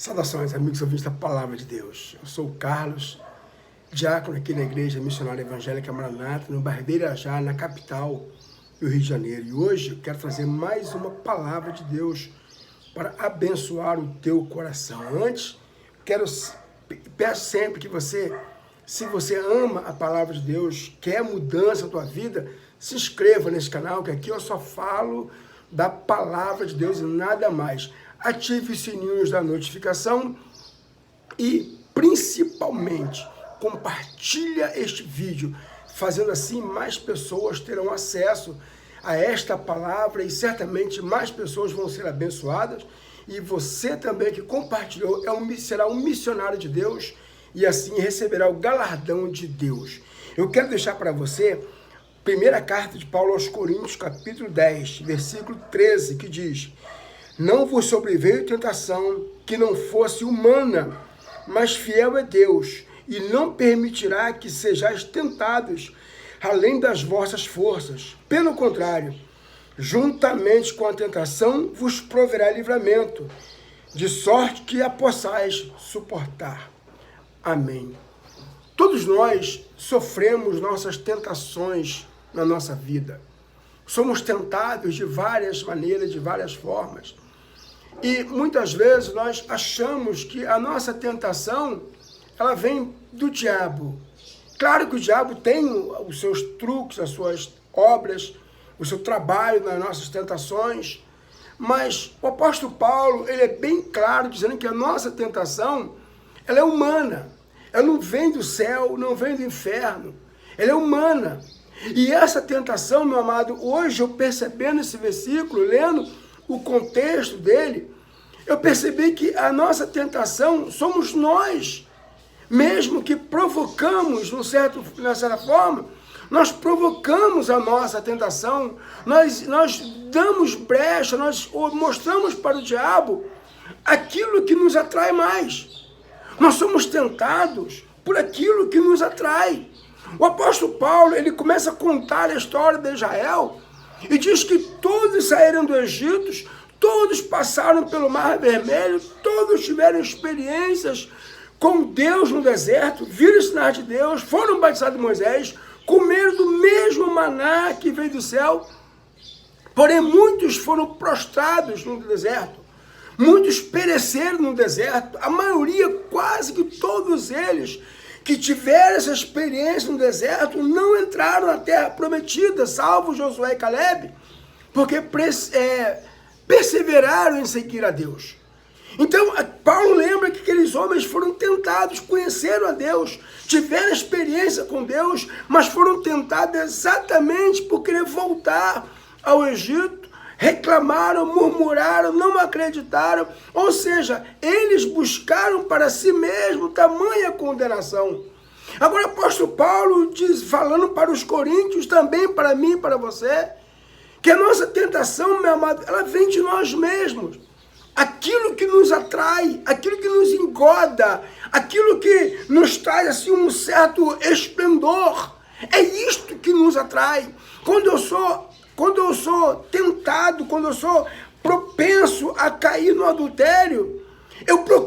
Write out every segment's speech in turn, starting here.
Saudações, amigos ouvintes da Palavra de Deus. Eu sou o Carlos, diácono aqui na Igreja Missionária Evangélica Maranata, no bairro de Irajá, na capital do Rio de Janeiro. E hoje eu quero trazer mais uma Palavra de Deus para abençoar o teu coração. Antes, peço sempre que você, se você ama a Palavra de Deus, quer mudança na tua vida, se inscreva nesse canal, que aqui eu só falo da Palavra de Deus e nada mais. Ative os sininhos da notificação e, principalmente, compartilha este vídeo. Fazendo assim, mais pessoas terão acesso a esta palavra e certamente mais pessoas vão ser abençoadas. E você também que compartilhou será um missionário de Deus e assim receberá o galardão de Deus. Eu quero deixar para você a primeira carta de Paulo aos Coríntios, capítulo 10, versículo 13, que diz: não vos sobreveio tentação que não fosse humana, mas fiel é Deus, e não permitirá que sejais tentados além das vossas forças. Pelo contrário, juntamente com a tentação vos proverá livramento, de sorte que a possais suportar. Amém. Todos nós sofremos nossas tentações na nossa vida. Somos tentados de várias maneiras, de várias formas. E muitas vezes nós achamos que a nossa tentação, ela vem do diabo. Claro que o diabo tem os seus truques, as suas obras, o seu trabalho nas nossas tentações, mas o apóstolo Paulo, ele é bem claro dizendo que a nossa tentação, ela é humana. Ela não vem do céu, não vem do inferno. Ela é humana. E essa tentação, meu amado, hoje eu percebendo esse versículo, lendo o contexto dele, eu percebi que a nossa tentação somos nós, mesmo que provocamos, de uma certa forma, nós provocamos a nossa tentação, nós damos brecha, nós mostramos para o diabo aquilo que nos atrai mais. Nós somos tentados por aquilo que nos atrai. O apóstolo Paulo, ele começa a contar a história de Israel e diz que todos saíram do Egito, todos passaram pelo Mar Vermelho, todos tiveram experiências com Deus no deserto, viram os sinais de Deus, foram batizados de Moisés, comeram do mesmo maná que veio do céu. Porém, muitos foram prostrados no deserto, muitos pereceram no deserto, a maioria, quase que todos eles, que tiveram essa experiência no deserto, não entraram na terra prometida, salvo Josué e Caleb, porque perseveraram em seguir a Deus. Então, Paulo lembra que aqueles homens foram tentados, conheceram a Deus, tiveram experiência com Deus, mas foram tentados exatamente por querer voltar ao Egito, reclamaram, murmuraram, não acreditaram, ou seja, eles buscaram para si mesmo tamanha condenação. Agora, o apóstolo Paulo diz, falando para os coríntios, também para mim e para você, que a nossa tentação, meu amado, ela vem de nós mesmos. Aquilo que nos atrai, aquilo que nos engoda, aquilo que nos traz assim um certo esplendor, é isto que nos atrai. Quando eu sou tentado, quando eu sou propenso a cair no adultério,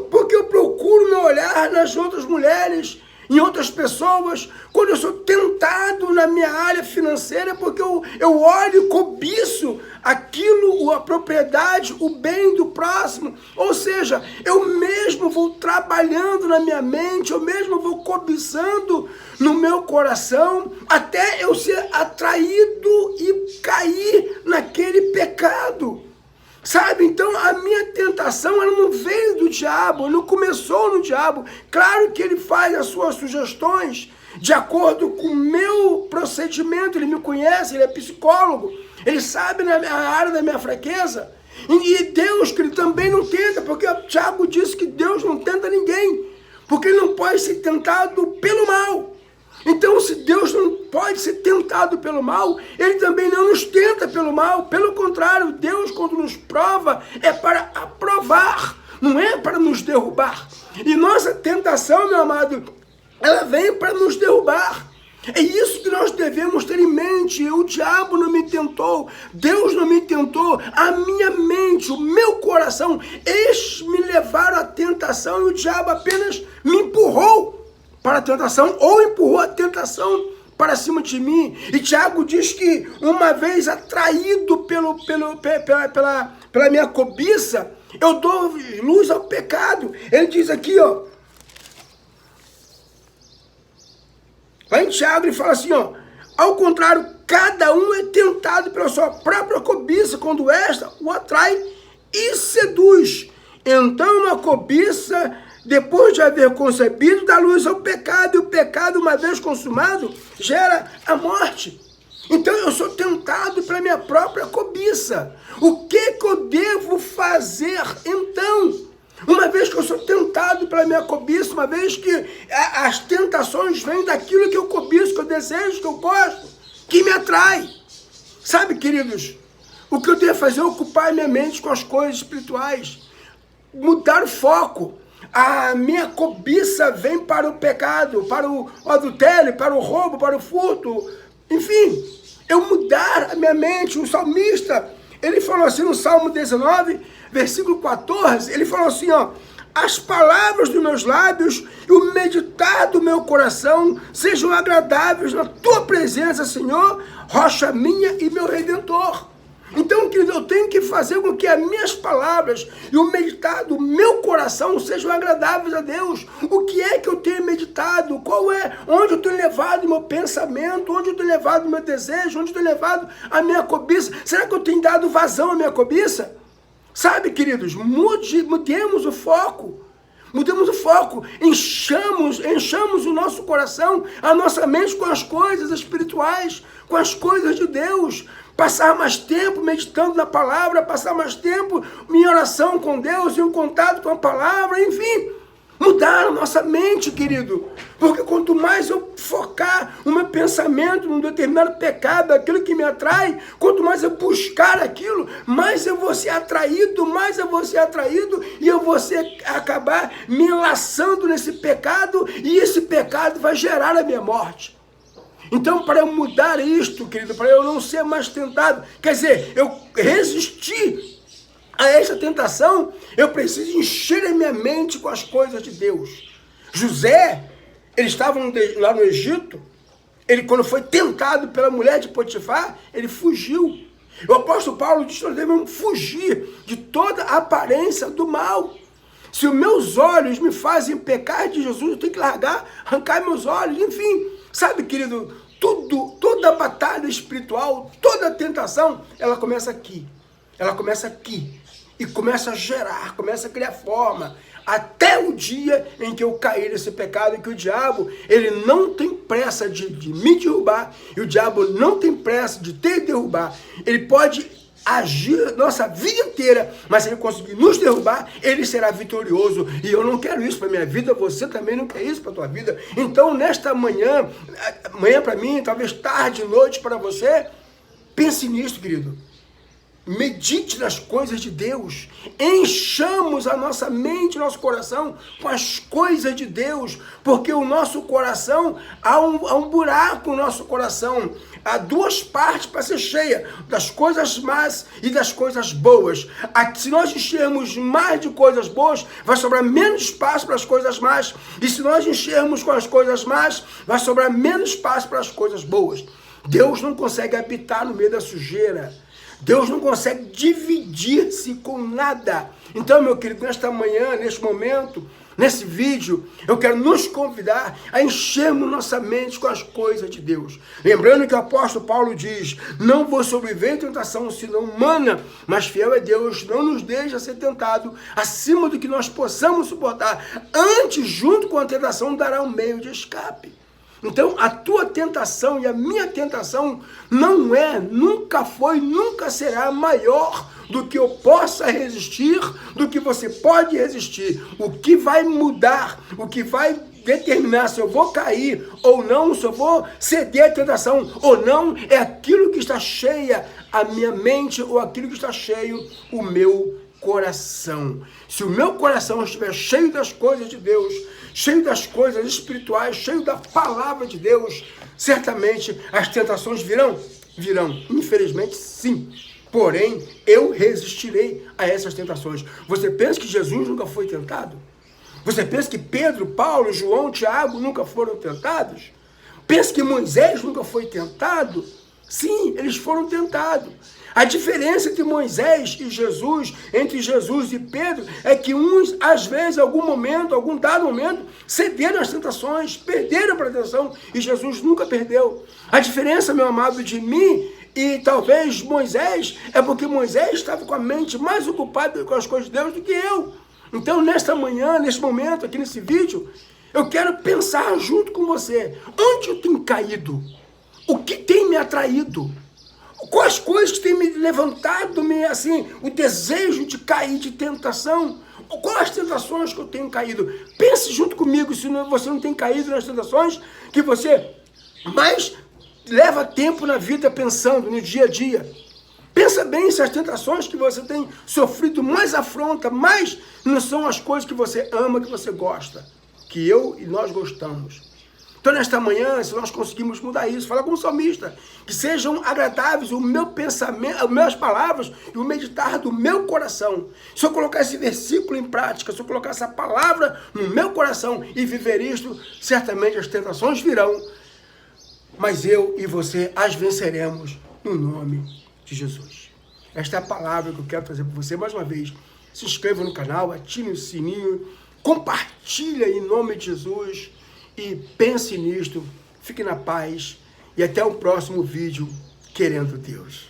porque eu procuro me olhar nas outras mulheres, em outras pessoas, quando eu sou tentado na minha área financeira, porque eu olho e cobiço aquilo, a propriedade, o bem do próximo. Ou seja, eu mesmo vou trabalhando na minha mente, eu mesmo vou cobiçando no meu coração, até eu ser atraído e cair naquele pecado. Sabe, então a minha tentação, ela não veio do diabo, não começou no diabo. Claro que ele faz as suas sugestões de acordo com o meu procedimento, ele me conhece, ele é psicólogo, ele sabe a área da minha fraqueza. E Deus, que ele também não tenta, porque o Tiago disse que Deus não tenta ninguém, porque ele não pode ser tentado pelo mal. Então, se Deus não pode ser tentado pelo mal, ele também não nos tenta pelo mal. Pelo contrário, Deus, quando nos prova, é para aprovar, não é para nos derrubar. E nossa tentação, meu amado, ela vem para nos derrubar. É isso que nós devemos ter em mente. O diabo não me tentou, Deus não me tentou, a minha mente, o meu coração, eles me levaram à tentação e o diabo apenas me empurrou para a tentação ou empurrou a tentação para cima de mim. E Tiago diz que uma vez atraído pela minha cobiça, eu dou luz ao pecado. Ele diz aqui, ó, lá em Tiago ele fala assim, ó, ao contrário, cada um é tentado pela sua própria cobiça, quando esta o atrai e seduz. Então a cobiça, depois de haver concebido, dá luz ao pecado, e o pecado, uma vez consumado, gera a morte. Então eu sou tentado pela minha própria cobiça. O que eu devo fazer então? Uma vez que eu sou tentado pela minha cobiça, uma vez que as tentações vêm daquilo que eu cobiço, que eu desejo, que eu gosto, que me atrai. Sabe, queridos, o que eu devo fazer é ocupar minha mente com as coisas espirituais, mudar o foco. A minha cobiça vem para o pecado, para o adultério, para o roubo, para o furto, enfim, eu mudar a minha mente. O salmista, ele falou assim no Salmo 19, versículo 14, ele falou assim, ó, as palavras dos meus lábios e o meditar do meu coração sejam agradáveis na tua presença, Senhor, rocha minha e meu Redentor. Então, querido, eu tenho que fazer com que as minhas palavras e o meditar do meu coração sejam agradáveis a Deus. O que é que eu tenho meditado? Onde eu tenho levado o meu pensamento? Onde eu tenho levado o meu desejo? Onde eu tenho levado a minha cobiça? Será que eu tenho dado vazão à minha cobiça? Sabe, queridos, mudemos o foco. Mudemos o foco, enchamos o nosso coração, a nossa mente com as coisas espirituais, com as coisas de Deus. Passar mais tempo meditando na palavra, passar mais tempo em oração com Deus, em contato com a palavra, enfim. Mudar a nossa mente, querido. Porque quanto mais eu focar o meu pensamento num determinado pecado, aquilo que me atrai, quanto mais eu buscar aquilo, mais eu vou ser atraído, e eu vou acabar me enlaçando nesse pecado, e esse pecado vai gerar a minha morte. Então, para eu mudar isto, querido, para eu não ser mais tentado, quer dizer, eu resistir a essa tentação, eu preciso encher a minha mente com as coisas de Deus. José, ele estava lá no Egito, ele quando foi tentado pela mulher de Potifar, ele fugiu. O apóstolo Paulo diz que nós devemos fugir de toda a aparência do mal. Se os meus olhos me fazem pecar de Jesus, eu tenho que arrancar meus olhos, enfim. Sabe, querido, toda a batalha espiritual, toda a tentação, ela começa aqui. Ela começa aqui. E começa a gerar, começa a criar forma. Até o dia em que eu cair nesse pecado, que o diabo, ele não tem pressa de me derrubar. E o diabo não tem pressa de te derrubar. Ele pode agir nossa vida inteira, mas se ele conseguir nos derrubar, ele será vitorioso. E eu não quero isso para minha vida, você também não quer isso para a tua vida. Então, nesta manhã para mim, talvez tarde, noite para você, pense nisso, querido. Medite nas coisas de Deus, enchamos a nossa mente, nosso coração com as coisas de Deus, porque o nosso coração, há um buraco no nosso coração, há duas partes para ser cheia, das coisas más e das coisas boas. Se nós enchermos mais de coisas boas, vai sobrar menos espaço para as coisas más, e se nós enchermos com as coisas más, vai sobrar menos espaço para as coisas boas. Deus não consegue habitar no meio da sujeira. Deus não consegue dividir-se com nada. Então, meu querido, nesta manhã, neste momento, nesse vídeo, eu quero nos convidar a enchermos nossa mente com as coisas de Deus. Lembrando que o apóstolo Paulo diz, não vou sobreviver em tentação senão humana, mas fiel é Deus, não nos deixa ser tentado acima do que nós possamos suportar. Antes, junto com a tentação, dará um meio de escape. Então, a tua tentação e a minha tentação não é, nunca foi, nunca será maior do que eu possa resistir, do que você pode resistir. O que vai mudar, o que vai determinar se eu vou cair ou não, se eu vou ceder à tentação ou não, é aquilo que está cheia a minha mente ou aquilo que está cheio o meu coração. Se o meu coração estiver cheio das coisas de Deus, cheio das coisas espirituais, cheio da palavra de Deus, Certamente as tentações virão? Virão. Infelizmente, sim. Porém, eu resistirei a essas tentações. Você pensa que Jesus nunca foi tentado? Você pensa que Pedro, Paulo, João, Tiago nunca foram tentados? Pensa que Moisés nunca foi tentado? Sim, eles foram tentados. A diferença entre Moisés e Jesus, entre Jesus e Pedro, é que uns, às vezes, algum momento, algum dado momento, cederam às tentações, perderam a proteção, e Jesus nunca perdeu. A diferença, meu amado, de mim e talvez Moisés, é porque Moisés estava com a mente mais ocupada com as coisas de Deus do que eu. Então, nesta manhã, neste momento, aqui nesse vídeo, eu quero pensar junto com você, onde eu tenho caído? O que tem me atraído? Quais coisas que têm me levantado, assim, o desejo de cair de tentação? Quais tentações que eu tenho caído? Pense junto comigo, se você não tem caído nas tentações, que você mais leva tempo na vida pensando, no dia a dia. Pensa bem se as tentações que você tem sofrido mais afronta, mais não são as coisas que você ama, que você gosta, que eu e nós gostamos. Então, nesta manhã, se nós conseguimos mudar isso, falar como salmista, que sejam agradáveis o meu pensamento, as minhas palavras e o meditar do meu coração. Se eu colocar esse versículo em prática, se eu colocar essa palavra no meu coração e viver isto, certamente as tentações virão, mas eu e você as venceremos no nome de Jesus. Esta é a palavra que eu quero trazer para você mais uma vez. Se inscreva no canal, ative o sininho, compartilha em nome de Jesus. E pense nisto, fique na paz e até o próximo vídeo, querendo Deus.